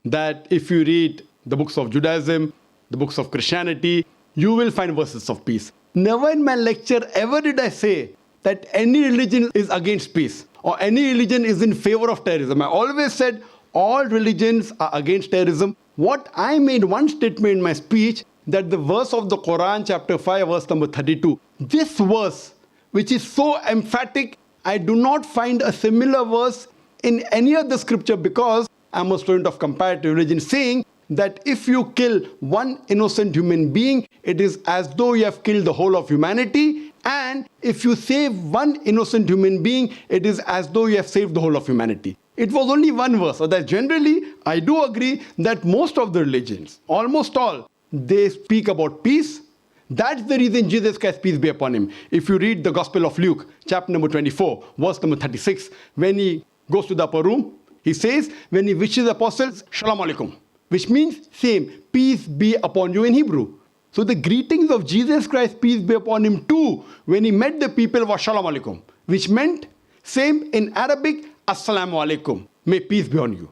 that if you read the books of Judaism, the books of Christianity, you will find verses of peace. Never in my lecture ever did I say that any religion is against peace or any religion is in favor of terrorism. I always said all religions are against terrorism. What I made one statement in my speech, that the verse of the Quran, chapter 5, verse number 32, this verse, which is so emphatic, I do not find a similar verse in any other scripture, because I'm a student of comparative religion, saying that if you kill one innocent human being, it is as though you have killed the whole of humanity. And if you save one innocent human being, it is as though you have saved the whole of humanity. It was only one verse. So that generally, I do agree that most of the religions, almost all, they speak about peace. That's the reason Jesus Christ, peace be upon him. If you read the Gospel of Luke, chapter number 24, verse number 36, when he goes to the upper room, he says, when he wishes the apostles, Shalom Alaikum, which means same, peace be upon you in Hebrew. So the greetings of Jesus Christ, peace be upon him too, when he met the people, was Shalom Alaikum, which meant same in Arabic, Assalamu Alaikum, may peace be on you.